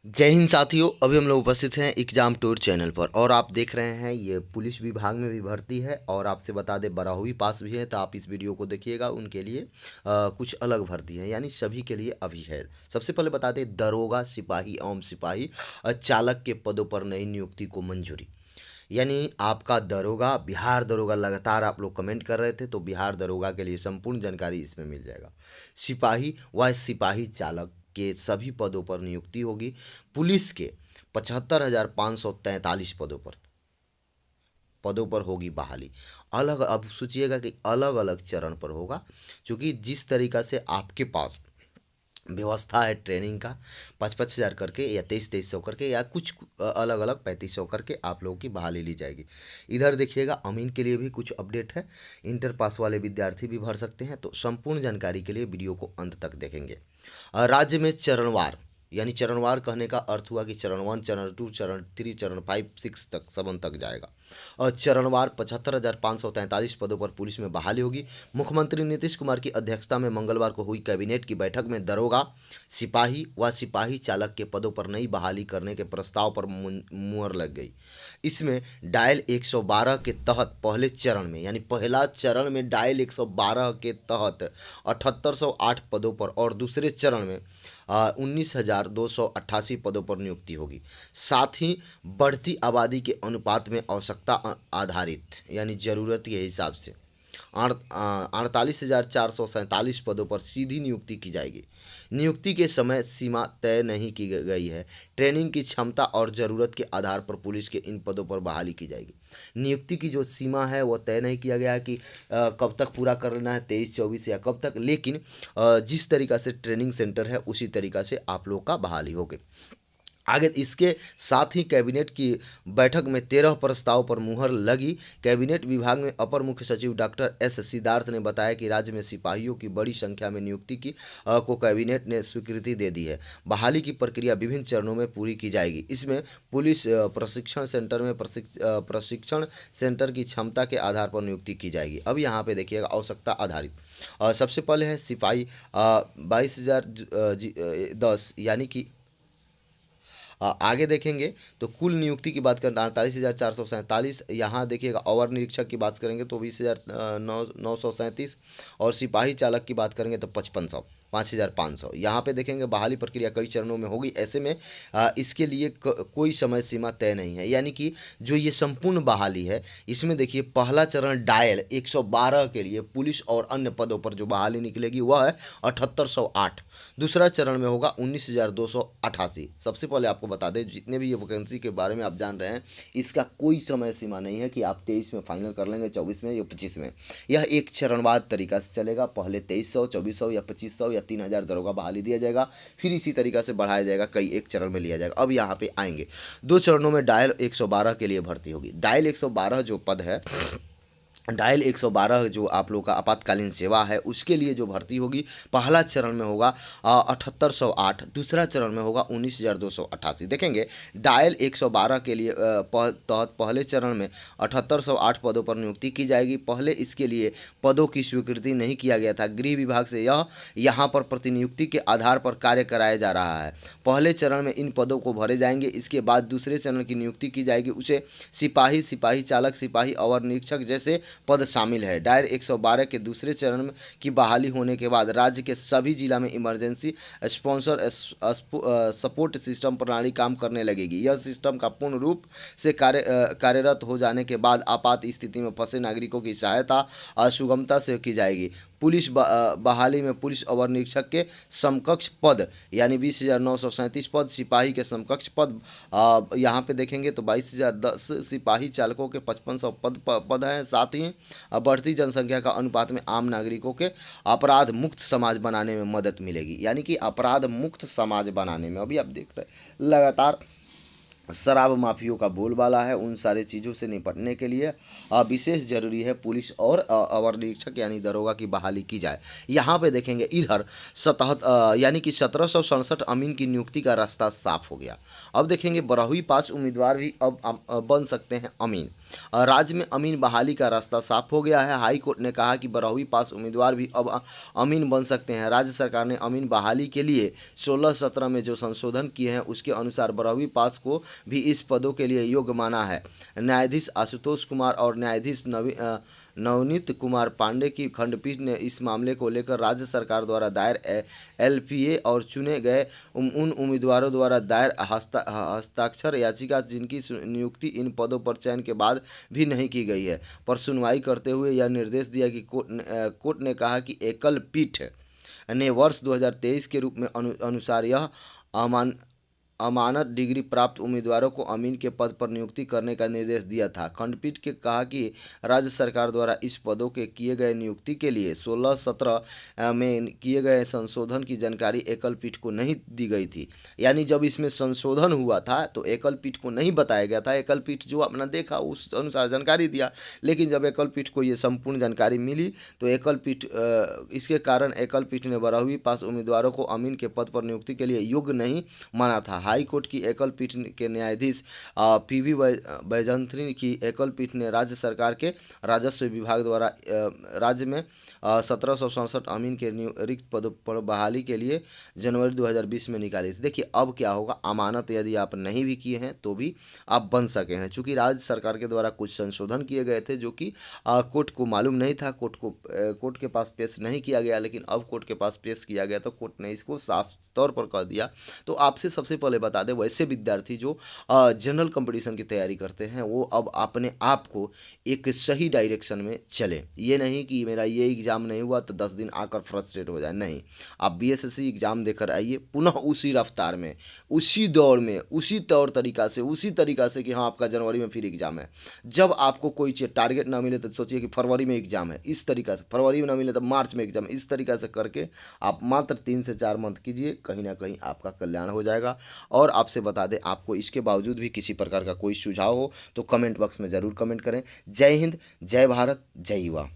जय हिंद साथियों। अभी हम लोग उपस्थित हैं एग्जाम टूर चैनल पर और आप देख रहे हैं ये पुलिस विभाग में भी भर्ती है और आपसे बता दें बारहवीं पास भी है तो आप इस वीडियो को देखिएगा। उनके लिए कुछ अलग भर्ती है यानी सभी के लिए अभी है। सबसे पहले बता दें दरोगा सिपाही एवं सिपाही चालक के पदों पर नई नियुक्ति को मंजूरी। यानी आपका दरोगा बिहार दरोगा लगातार आप लोग कमेंट कर रहे थे तो बिहार दरोगा के लिए संपूर्ण जानकारी इसमें मिल जाएगा। सिपाही व सिपाही चालक के सभी पदों पर नियुक्ति होगी। पुलिस के 75,543 पदों पर होगी बहाली। अलग अब सोचिएगा कि अलग अलग चरण पर होगा, क्योंकि जिस तरीका से आपके पास व्यवस्था है ट्रेनिंग का 5,500 करके या 23,000 करके या कुछ अलग अलग 3,500 करके आप लोगों की बहाली ली जाएगी। इधर देखिएगा अमीन के लिए भी कुछ अपडेट है। इंटर पास वाले विद्यार्थी भी भर सकते हैं, तो संपूर्ण जानकारी के लिए वीडियो को अंत तक देखेंगे। राज्य में चरणवार यानी चरणवार कहने का अर्थ हुआ कि चरण 1 चरण 2 चरण 3 चरण 5 6 तक 7 तक जाएगा। और चरणवार 75,543 पदों पर पुलिस में बहाली होगी। मुख्यमंत्री नीतीश कुमार की अध्यक्षता में मंगलवार को हुई कैबिनेट की बैठक में दरोगा सिपाही व सिपाही चालक के पदों पर नई बहाली करने के प्रस्ताव पर मुहर लग गई। इसमें डायल 112 के तहत पहले चरण में यानी पहला चरण में डायल 112 के तहत 7,808 पदों पर और दूसरे चरण में 19,288 पदों पर नियुक्ति होगी। साथ ही बढ़ती आबादी के अनुपात में आवश्यकता आधारित यानी ज़रूरत के हिसाब से 48,447 पदों पर सीधी नियुक्ति की जाएगी। नियुक्ति के समय सीमा तय नहीं की गई है। ट्रेनिंग की क्षमता और ज़रूरत के आधार पर पुलिस के इन पदों पर बहाली की जाएगी। नियुक्ति की जो सीमा है वो तय नहीं किया गया है कि कब तक पूरा कर लेना है 23-24 या कब तक, लेकिन जिस तरीका से ट्रेनिंग सेंटर है उसी तरीका से आप लोग का बहाली होगी। आगे इसके साथ ही कैबिनेट की बैठक में 13 प्रस्ताव पर मुहर लगी। कैबिनेट विभाग में अपर मुख्य सचिव डॉक्टर एस सिद्धार्थ ने बताया कि राज्य में सिपाहियों की बड़ी संख्या में नियुक्ति को कैबिनेट ने स्वीकृति दे दी है। बहाली की प्रक्रिया विभिन्न चरणों में पूरी की जाएगी। इसमें पुलिस प्रशिक्षण सेंटर में प्रशिक्षण सेंटर की क्षमता के आधार पर नियुक्ति की जाएगी। अब यहाँ पे देखिएगा आवश्यकता आधारित सबसे पहले है सिपाही 22,010 यानी कि आगे देखेंगे तो कुल नियुक्ति की बात करें 48,447। यहाँ देखिएगा अवर निरीक्षक की बात करेंगे तो 20,937 और सिपाही चालक की बात करेंगे तो 5,500। यहाँ पे देखेंगे बहाली प्रक्रिया कई चरणों में होगी। ऐसे में इसके लिए कोई समय सीमा तय नहीं है, यानी कि जो ये संपूर्ण बहाली है इसमें देखिए पहला चरण डायल 112 के लिए पुलिस और अन्य पदों पर जो बहाली निकलेगी वह है 7,808। दूसरा चरण में होगा 19,288। सबसे पहले आपको बता दें जितने भी ये वैकेंसी के बारे में आप जान रहे हैं इसका कोई समय सीमा नहीं है कि आप 23 में फाइनल कर लेंगे, 24 में या 25 में। यह एक चरणवार तरीका से चलेगा। पहले 2,300 2,400 या 2,500 या 3,000 दरोगा बहाली दिया जाएगा, फिर इसी तरीका से बढ़ाया जाएगा, कई एक चरण में लिया जाएगा। अब यहाँ पे आएंगे 2 चरणों में डायल 112 के लिए भर्ती होगी। डायल 112 जो पद है, डायल 112 जो आप लोग का आपातकालीन सेवा है उसके लिए जो भर्ती होगी पहला चरण में होगा 7,808। दूसरा चरण में होगा 19,288। देखेंगे डायल 112 के लिए तहत पहले चरण में 7,808 पदों पर नियुक्ति की जाएगी। पहले इसके लिए पदों की स्वीकृति नहीं किया गया था। गृह विभाग से यह यहाँ पर प्रतिनियुक्ति के आधार पर कार्य कराया जा रहा है। पहले चरण में इन पदों को भरे जाएंगे। इसके बाद दूसरे चरण की नियुक्ति की जाएगी। उसे सिपाही सिपाही चालक सिपाही अवर निरीक्षक जैसे पद शामिल है। डायल 112 के दूसरे चरण की बहाली होने के बाद राज्य के सभी जिला में इमरजेंसी स्पॉन्सर सपोर्ट सिस्टम प्रणाली काम करने लगेगी। यह सिस्टम का पूर्ण रूप से कार्यरत हो जाने के बाद आपात स्थिति में फंसे नागरिकों की सहायता सुगमता से की जाएगी। पुलिस बहाली में पुलिस अवर निरीक्षक के समकक्ष पद यानी 20,937 पद, सिपाही के समकक्ष पद यहाँ पे देखेंगे तो 22,010, सिपाही चालकों के 5,500 पद हैं। साथ ही बढ़ती जनसंख्या का अनुपात में आम नागरिकों के अपराध मुक्त समाज बनाने में मदद मिलेगी, यानी कि अपराध मुक्त समाज बनाने में अभी आप देख रहे हैं लगातार शराब माफियों का बोलबाला है। उन सारी चीज़ों से निपटने के लिए विशेष जरूरी है पुलिस और अवर निरीक्षक यानी दरोगा की बहाली की जाए। यहाँ पे देखेंगे इधर यानी कि 1,767 अमीन की नियुक्ति का रास्ता साफ हो गया। अब देखेंगे 12वीं पास उम्मीदवार भी अब बन सकते हैं अमीन। राज्य में अमीन बहाली का रास्ता साफ हो गया है। हाई कोर्ट ने कहा कि 12वीं पास उम्मीदवार भी अब अमीन बन सकते हैं। राज्य सरकार ने अमीन बहाली के लिए 16-17 में जो संशोधन किए हैं उसके अनुसार 12वीं पास को भी इस पदों के लिए योग्य माना है। न्यायाधीश आशुतोष कुमार और न्यायाधीश नवनीत कुमार पांडे की खंडपीठ ने इस मामले को लेकर राज्य सरकार द्वारा दायर एलपीए और चुने गए उन उम्मीदवारों द्वारा दायर हस्ताक्षर याचिका जिनकी नियुक्ति इन पदों पर चयन के बाद भी नहीं की गई है पर सुनवाई करते हुए यह निर्देश दिया कि कोर्ट ने कहा कि एकल पीठ ने वर्ष 2023 के रूप में अनुसार यह अमान अमानत डिग्री प्राप्त उम्मीदवारों को अमीन के पद पर नियुक्ति करने का निर्देश दिया था। खंडपीठ के कहा कि राज्य सरकार द्वारा इस पदों के किए गए नियुक्ति के लिए 16-17 में किए गए संशोधन की जानकारी एकल पीठ को नहीं दी गई थी। यानी जब इसमें संशोधन हुआ था तो एकल पीठ को नहीं बताया गया था। एकल पीठ जो अपना देखा उस अनुसार जानकारी दिया, लेकिन जब एकल पीठ को ये संपूर्ण जानकारी मिली तो एकल पीठ इसके कारण एकल पीठ ने 12वीं पास उम्मीदवारों को अमीन के पद पर नियुक्ति के लिए योग्य नहीं माना था। हाई कोर्ट की एकल पीठ के न्यायाधीश पीवी बैजंत्री की एकल पीठ ने राज्य सरकार के राजस्व विभाग द्वारा राज्य में 1767 अमीन के रिक्त पदों पर बहाली के लिए जनवरी 2020 में निकाली थी। देखिए अब क्या होगा, अमानत यदि आप नहीं भी किए हैं तो भी आप बन सके हैं, चूँकि राज्य सरकार के द्वारा कुछ संशोधन किए गए थे जो कि कोर्ट को मालूम नहीं था, कोर्ट के पास पेश नहीं किया गया, लेकिन अब कोर्ट के पास पेश किया गया तो कोर्ट ने इसको साफ तौर पर कह दिया। तो आपसे सबसे पहले बता दें, वैसे विद्यार्थी जो जनरल कंपटीशन की तैयारी करते हैं वो अब अपने आप को एक सही डायरेक्शन में चले। ये नहीं कि मेरा ये एग्ज़ाम नहीं हुआ तो 10 दिन आकर फ्रस्ट्रेट हो जाए, नहीं। आप बीएसएससी एग्ज़ाम देकर आइए पुनः उसी रफ्तार में, उसी दौड़ में, उसी तौर तरीका से कि हाँ आपका जनवरी में फिर एग्ज़ाम है। जब आपको कोई चीज़ टारगेट ना मिले तो सोचिए कि फरवरी में एग्ज़ाम है, इस तरीका से, फरवरी में ना मिले तो मार्च में एग्ज़ाम, इस तरीका से करके आप मात्र 3 से 4 मंथ कीजिए, कहीं ना कहीं आपका कल्याण हो जाएगा। और आपसे बता दें, आपको इसके बावजूद भी किसी प्रकार का कोई सुझाव हो तो कमेंट बॉक्स में ज़रूर कमेंट करें। जय हिंद, जय भारत, जय युवा।